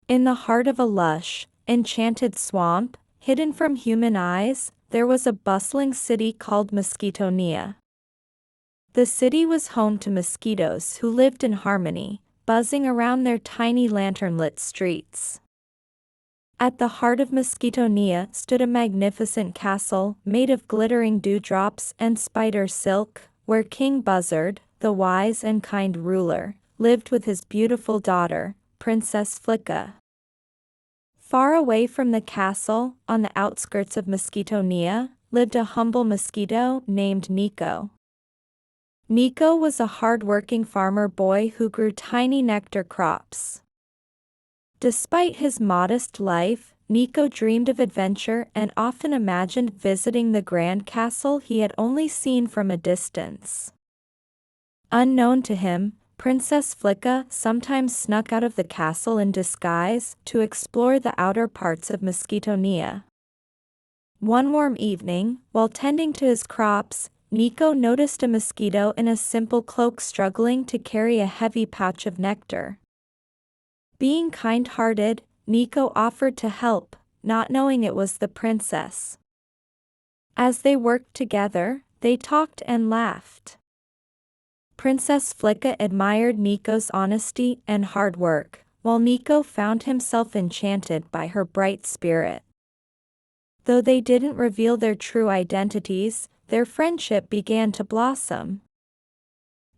In the heart of a lush, enchanted swamp, hidden from human eyes, there was a bustling city called Mosquito Kingdom. The city was home to mosquitoes who lived in harmony, buzzing around their tiny lantern-lit streets. At the heart of Mosquito Kingdom stood a magnificent castle made of glittering dewdrops and spider silk, where King Buzzard, the wise and kind ruler, lived with his beautiful daughter, Princess Flicka. Far away from the castle, on the outskirts of Mosquito Kingdom, lived a humble mosquito named Nico. Nico was a hard-working farmer boy who grew tiny nectar crops. Despite his modest life, Nico dreamed of adventure and often imagined visiting the grand castle he had only seen from a distance. Unknown to him, Princess Flicka sometimes snuck out of the castle in disguise to explore the outer parts of Mosquito Kingdom. One warm evening, while tending to his crops, Nico noticed a mosquito in a simple cloak struggling to carry a heavy pouch of nectar. Being kind-hearted, Nico offered to help, not knowing it was the princess. As they worked together, they talked and laughed. Princess Flicka admired Nico's honesty and hard work, while Nico found himself enchanted by her bright spirit. Though they didn't reveal their true identities, their friendship began to blossom.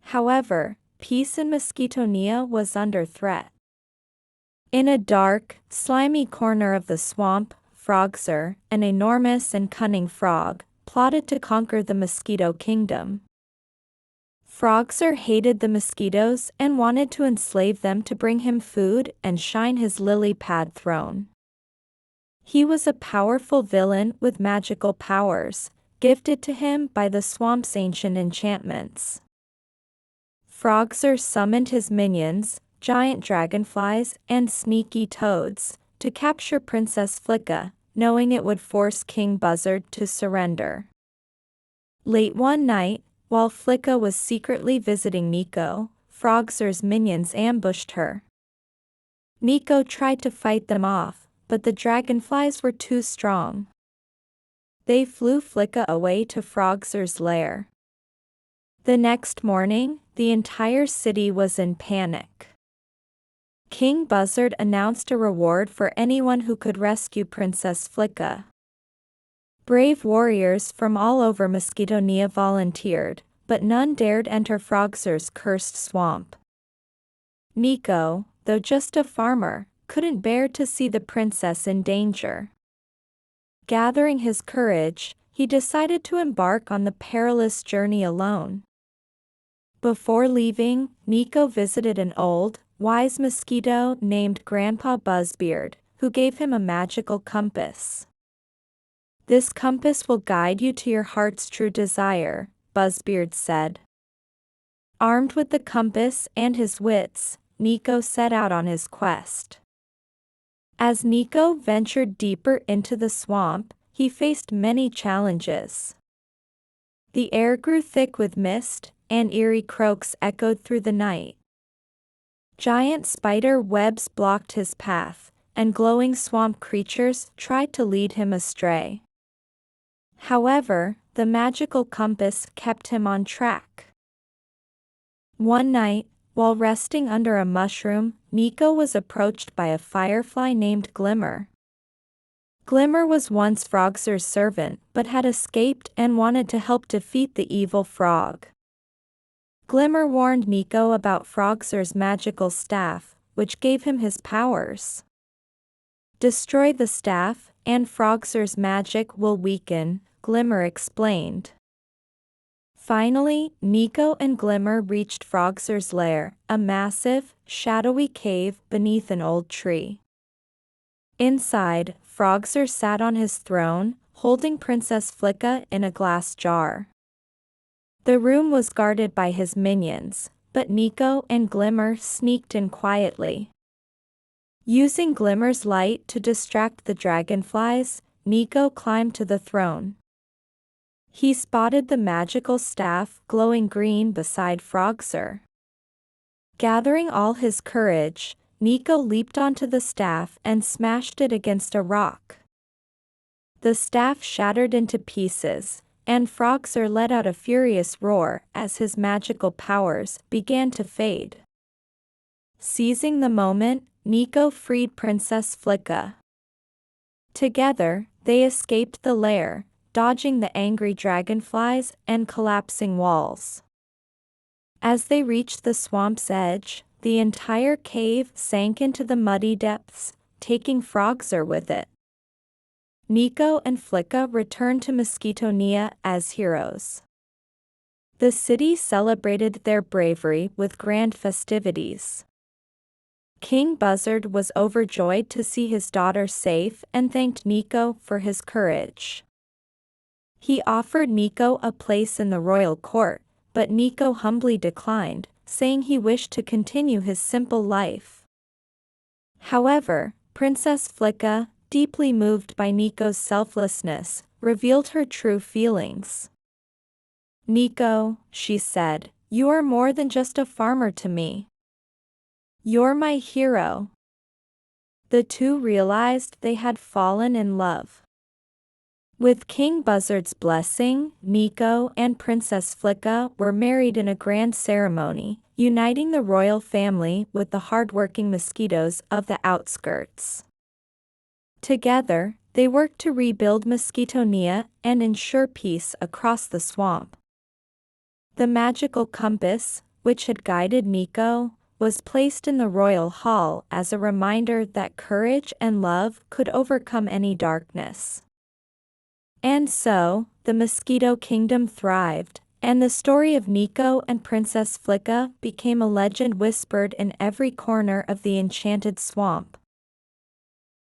However, peace in Mosquito Kingdom was under threat. In a dark, slimy corner of the swamp, Frogzar, an enormous and cunning frog, plotted to conquer the Mosquito Kingdom. Frogzar hated the mosquitoes and wanted to enslave them to bring him food and shine his lily-pad throne. He was a powerful villain with magical powers, gifted to him by the swamp's ancient enchantments. Frogzar summoned his minions, giant dragonflies and sneaky toads, to capture Princess Flicka, knowing it would force King Buzzard to surrender. Late one night, while Flicka was secretly visiting Nico, Frogzar's minions ambushed her. Nico tried to fight them off, but the dragonflies were too strong. They flew Flicka away to Frogzar's lair. The next morning, the entire city was in panic. King Buzzard announced a reward for anyone who could rescue Princess Flicka. Brave warriors from all over Mosquito Kingdom volunteered, but none dared enter Frogzar's cursed swamp. Nico, though just a farmer, couldn't bear to see the princess in danger. Gathering his courage, he decided to embark on the perilous journey alone. Before leaving, Nico visited an old, wise mosquito named Grandpa Buzzbeard, who gave him a magical compass. "This compass will guide you to your heart's true desire," Buzzbeard said. Armed with the compass and his wits, Nico set out on his quest. As Nico ventured deeper into the swamp, he faced many challenges. The air grew thick with mist, and eerie croaks echoed through the night. Giant spider webs blocked his path, and glowing swamp creatures tried to lead him astray. However, the magical compass kept him on track. One night, while resting under a mushroom, Nico was approached by a firefly named Glimmer. Glimmer was once Frogzar's servant but had escaped and wanted to help defeat the evil frog. Glimmer warned Nico about Frogzar's magical staff, which gave him his powers. "Destroy the staff, and Frogzar's magic will weaken," Glimmer explained. Finally, Nico and Glimmer reached Frogzar's lair, a massive, shadowy cave beneath an old tree. Inside, Frogzar sat on his throne, holding Princess Flicka in a glass jar. The room was guarded by his minions, but Nico and Glimmer sneaked in quietly. Using Glimmer's light to distract the dragonflies, Nico climbed to the throne. He spotted the magical staff glowing green beside Frogzar. Gathering all his courage, Nico leaped onto the staff and smashed it against a rock. The staff shattered into pieces, and Frogzar let out a furious roar as his magical powers began to fade. Seizing the moment, Nico freed Princess Flicka. Together, they escaped the lair, dodging the angry dragonflies and collapsing walls. As they reached the swamp's edge, the entire cave sank into the muddy depths, taking Frogzar with it. Nico and Flicka returned to Mosquitonia as heroes. The city celebrated their bravery with grand festivities. King Buzzard was overjoyed to see his daughter safe and thanked Nico for his courage. He offered Nico a place in the royal court, but Nico humbly declined, saying he wished to continue his simple life. However, Princess Flicka, deeply moved by Nico's selflessness, revealed her true feelings. "Nico," she said, "you are more than just a farmer to me. You're my hero." The two realized they had fallen in love. With King Buzzard's blessing, Nico and Princess Flicka were married in a grand ceremony, uniting the royal family with the hardworking mosquitoes of the outskirts. Together, they worked to rebuild Mosquitonia and ensure peace across the swamp. The magical compass, which had guided Nico, was placed in the royal hall as a reminder that courage and love could overcome any darkness. And so, the Mosquito Kingdom thrived, and the story of Nico and Princess Flicka became a legend whispered in every corner of the enchanted swamp.